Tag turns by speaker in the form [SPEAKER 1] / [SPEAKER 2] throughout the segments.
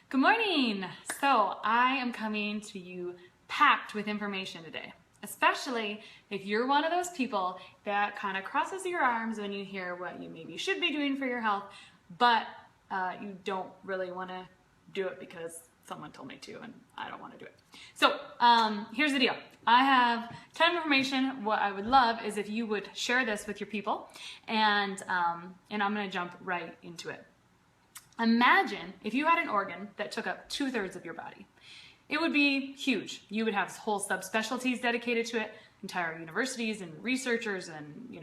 [SPEAKER 1] Good morning! So I am coming to you packed with information today, especially if you're one of those people that kind of crosses your arms when you hear what you maybe should be doing for your health, but you don't really want to do it because someone told me to and I don't want to do it. So here's the deal. I have a ton of information. What I would love is if you would share this with your people, and I'm going to jump right into it. Imagine if you had an organ that took up 2/3 of your body. It would be huge. You would have whole subspecialties dedicated to it, entire universities and researchers and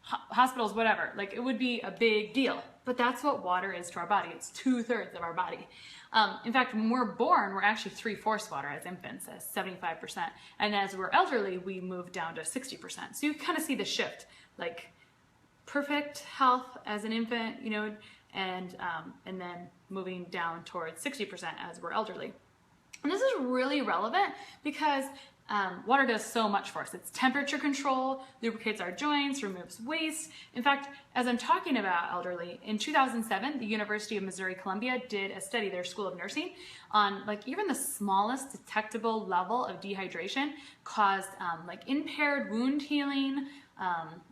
[SPEAKER 1] hospitals, whatever. Like, it would be a big deal. But that's what water is to our body. It's 2/3 of our body. In fact, when we're born, we're actually 3/4 water as infants, as 75%. And as we're elderly, we move down to 60%. So you kind of see the shift, like perfect health as an infant, and then moving down towards 60% as we're elderly. And this is really relevant because water does so much for us. It's temperature control, lubricates our joints, removes waste. In fact, as I'm talking about elderly, in 2007, the University of Missouri-Columbia did a study, their School of Nursing, on even the smallest detectable level of dehydration caused impaired wound healing,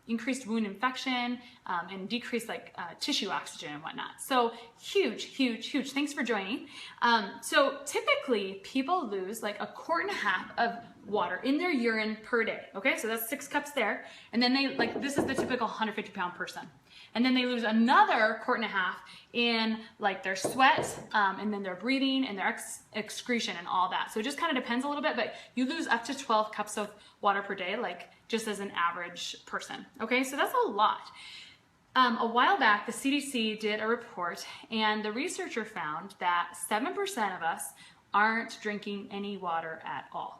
[SPEAKER 1] increased wound infection, and decreased tissue oxygen and whatnot. So huge, huge, huge. Thanks for joining. So typically people lose like 1.5 quarts of water in their urine per day. Okay, so that's 6 cups there. And then they this is the typical 150-pound person. And then they lose another 1.5 quarts in their sweat, and then their breathing and their excretion and all that. So it just kind of depends a little bit, but you lose up to 12 cups of water per day, just as an average person. Okay, so that's a lot. A while back, the CDC did a report, and the researcher found that 7% of us aren't drinking any water at all.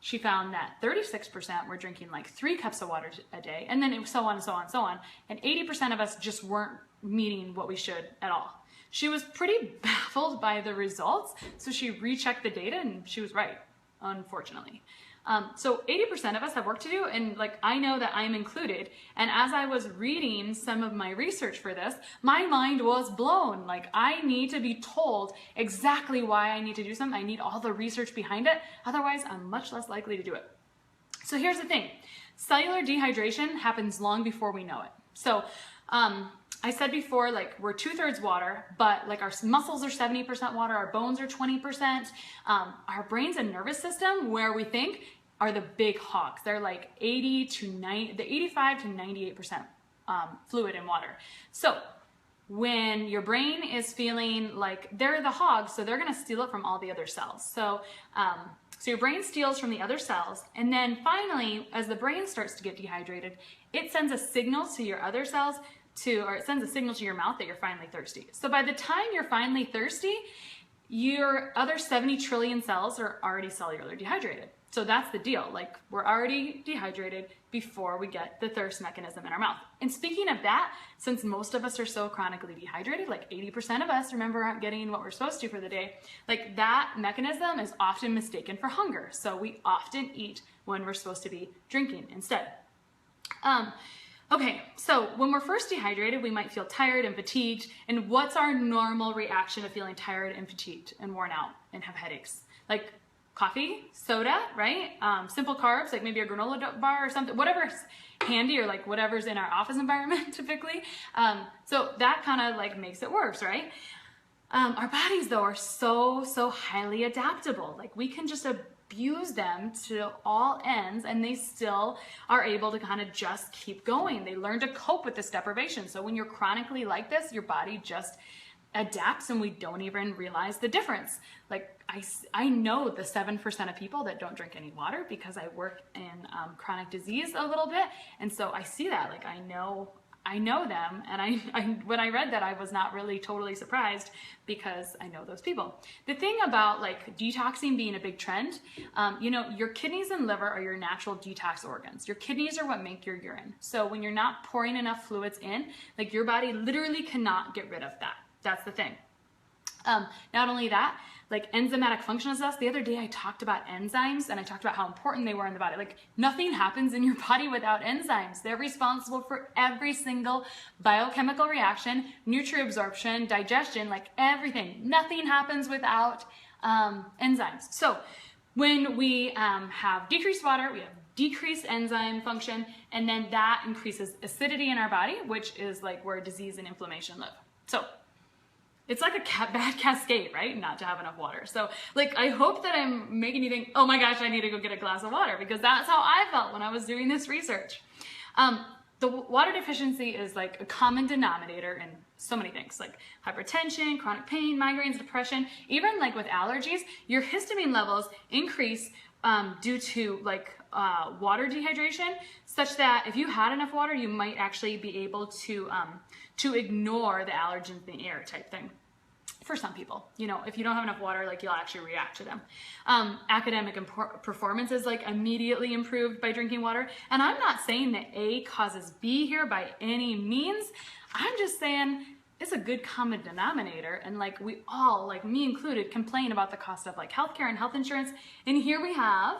[SPEAKER 1] She found that 36% were drinking 3 cups of water a day, and then it was so on and so on and so on. And 80% of us just weren't meeting what we should at all. She was pretty baffled by the results, so she rechecked the data, and she was right, unfortunately. So 80% of us have work to do, and I know that I'm included. And as I was reading some of my research for this, my mind was blown. I need to be told exactly why I need to do something. I need all the research behind it. Otherwise, I'm much less likely to do it. So here's the thing. Cellular dehydration happens long before we know it. So I said before, we're 2/3 water, but our muscles are 70% water, our bones are 20%, our brains and nervous system, where we think, are the big hogs. They're 85 to 98% fluid and water. So when your brain is feeling they're the hogs, so they're gonna steal it from all the other cells. So your brain steals from the other cells, and then finally, as the brain starts to get dehydrated, it sends a signal to your other cells or it sends a signal to your mouth that you're finally thirsty. So by the time you're finally thirsty, your other 70 trillion cells are already cellular dehydrated. So that's the deal. We're already dehydrated before we get the thirst mechanism in our mouth. And speaking of that, since most of us are so chronically dehydrated, 80% of us, remember, aren't getting what we're supposed to for the day, that mechanism is often mistaken for hunger. So we often eat when we're supposed to be drinking instead. Okay, so when we're first dehydrated, we might feel tired and fatigued. And what's our normal reaction to feeling tired and fatigued and worn out and have headaches? Coffee, soda, right? Simple carbs, maybe a granola bar or something, whatever's handy, or whatever's in our office environment typically. So that kind of makes it worse, right? Our bodies though are so highly adaptable. We can just abuse them to all ends, and they still are able to kind of just keep going. They learn to cope with this deprivation. So when you're chronically like this, your body just adapts, and we don't even realize the difference. I know the 7% of people that don't drink any water because I work in chronic disease a little bit, and so I see that. I know them, and when I read that, I was not really totally surprised because I know those people. The thing about detoxing being a big trend, your kidneys and liver are your natural detox organs. Your kidneys are what make your urine. So when you're not pouring enough fluids in, your body literally cannot get rid of that. That's the thing. Not only that, like enzymatic function of us. The other day I talked about enzymes and I talked about how important they were in the body. Like nothing happens in your body without enzymes. They're responsible for every single biochemical reaction, nutrient absorption, digestion, like everything. Nothing happens without enzymes. So when we have decreased water, we have decreased enzyme function, and then that increases acidity in our body, which is like where disease and inflammation live. So it's like a bad cascade, right? Not to have enough water. So like, I hope that I'm making you think, oh my gosh, I need to go get a glass of water, because that's how I felt when I was doing this research. The water deficiency is like a common denominator in so many things, like hypertension, chronic pain, migraines, depression, even like with allergies, your histamine levels increase due to like water dehydration, such that if you had enough water, you might actually be able to ignore the allergens in the air type thing. For some people, you know, if you don't have enough water, like you'll actually react to them. Academic performance is like immediately improved by drinking water. And I'm not saying that A causes B here by any means. I'm just saying it's a good common denominator. And like we all, like me included, complain about the cost of like healthcare and health insurance. And here we have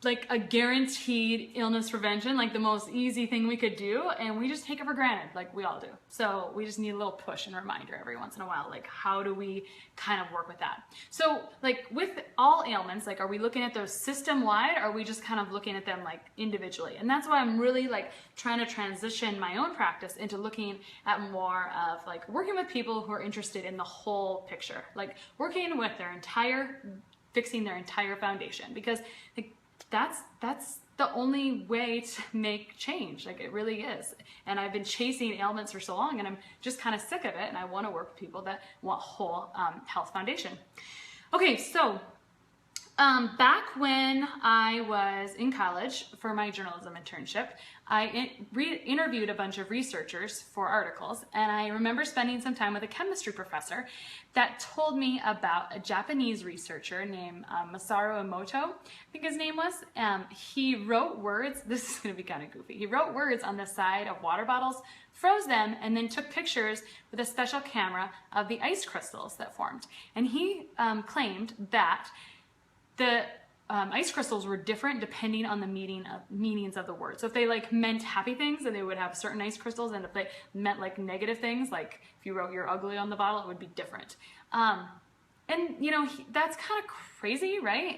[SPEAKER 1] like a guaranteed illness prevention, like the most easy thing we could do, and we just take it for granted, like we all do. So we just need a little push and reminder every once in a while, like how do we kind of work with that? So like with all ailments, like are we looking at those system-wide, or are we just kind of looking at them like individually? And that's why I'm really like trying to transition my own practice into looking at more of like working with people who are interested in the whole picture, like working with fixing their entire foundation, because like, that's the only way to make change. Like it really is. And I've been chasing ailments for so long, and I'm just kind of sick of it. And I want to work with people that want whole health foundation. Okay, so back when I was in college for my journalism internship, I interviewed a bunch of researchers for articles, and I remember spending some time with a chemistry professor that told me about a Japanese researcher named Masaru Emoto, I think his name was. He wrote words, this is going to be kind of goofy, he wrote words on the side of water bottles, froze them, and then took pictures with a special camera of the ice crystals that formed. And he claimed that the ice crystals were different depending on the meanings of the word. So if they like meant happy things, then they would have certain ice crystals, and if they meant like negative things, like if you wrote "you're ugly" on the bottle, it would be different. And you know, that's kind of crazy, right?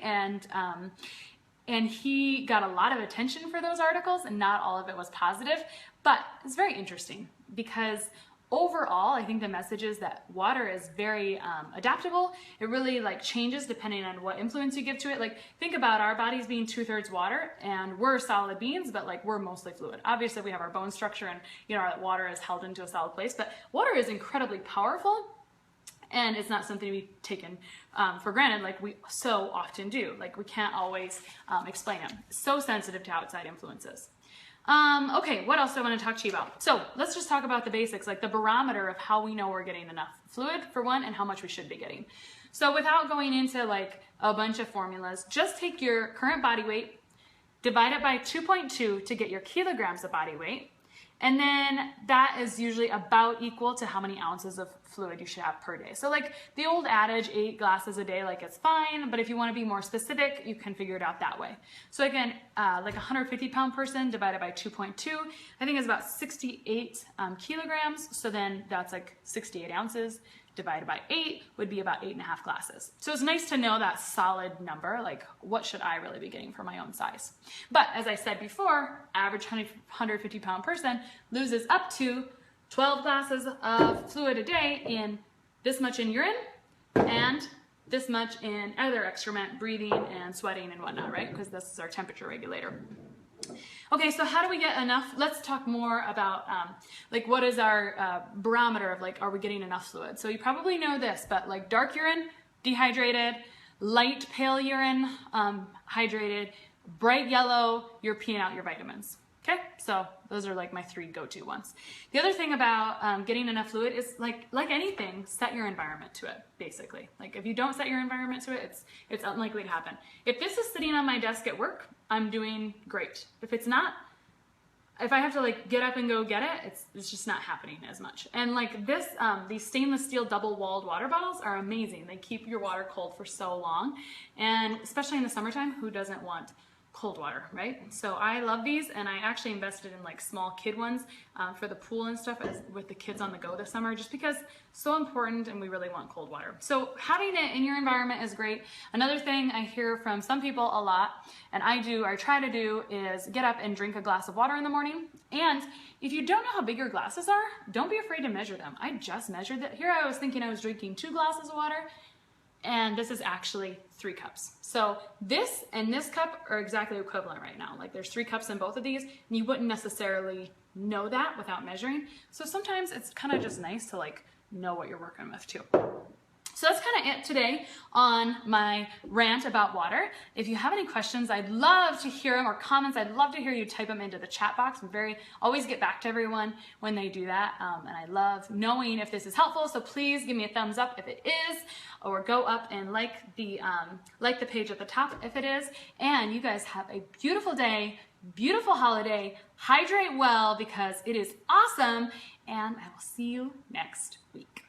[SPEAKER 1] And he got a lot of attention for those articles, and not all of it was positive, but it's very interesting because overall, I think the message is that water is very adaptable. It really like changes depending on what influence you give to it. Like think about our bodies being 2/3 water, and we're solid beings, but like we're mostly fluid. Obviously we have our bone structure, and you know, our water is held into a solid place, but water is incredibly powerful, and it's not something to be taken for granted like we so often do. Like we can't always explain it. So sensitive to outside influences. Okay, what else do I want to talk to you about? So let's just talk about the basics, like the barometer of how we know we're getting enough fluid for one, and how much we should be getting. So without going into like a bunch of formulas, just take your current body weight, divide it by 2.2 to get your kilograms of body weight. And then that is usually about equal to how many ounces of fluid you should have per day. So like the old adage, 8 glasses a day, like it's fine, but if you want to be more specific, you can figure it out that way. So again, like a 150-pound person divided by 2.2, I think is about 68 kilograms. So then that's like 68 ounces divided by 8 would be about 8.5 glasses. So it's nice to know that solid number, like what should I really be getting for my own size. But as I said before, average 150-pound person loses up to 12 glasses of fluid a day in this much in urine and this much in other excrement, breathing and sweating and whatnot, right? Because this is our temperature regulator. Okay, so how do we get enough? Let's talk more about like what is our barometer of like, are we getting enough fluid? So you probably know this, but like dark urine, dehydrated, light pale urine, hydrated, bright yellow, you're peeing out your vitamins. Okay, so those are like my 3 go-to ones. The other thing about getting enough fluid is like anything, set your environment to it, basically. Like if you don't set your environment to it, it's unlikely to happen. If this is sitting on my desk at work, I'm doing great. If it's not, if I have to like get up and go get it, it's just not happening as much. And like this, these stainless steel double-walled water bottles are amazing. They keep your water cold for so long, and especially in the summertime, who doesn't want cold water, right? So I love these, and I actually invested in like small kid ones for the pool and stuff with the kids on the go this summer, just because so important and we really want cold water. So having it in your environment is great. Another thing I hear from some people a lot, and I try to do, is get up and drink a glass of water in the morning. And if you don't know how big your glasses are, don't be afraid to measure them. I just measured that. Here I was thinking I was drinking 2 glasses of water, and this is actually 3 cups. So this and this cup are exactly equivalent right now. Like there's 3 cups in both of these, and you wouldn't necessarily know that without measuring. So sometimes it's kind of just nice to like know what you're working with too. So that's kind of it today on my rant about water. If you have any questions, I'd love to hear them, or comments. I'd love to hear you type them into the chat box. Always get back to everyone when they do that. And I love knowing if this is helpful. So please give me a thumbs up if it is, or go up and like the page at the top if it is. And you guys have a beautiful day, beautiful holiday. Hydrate well because it is awesome. And I will see you next week.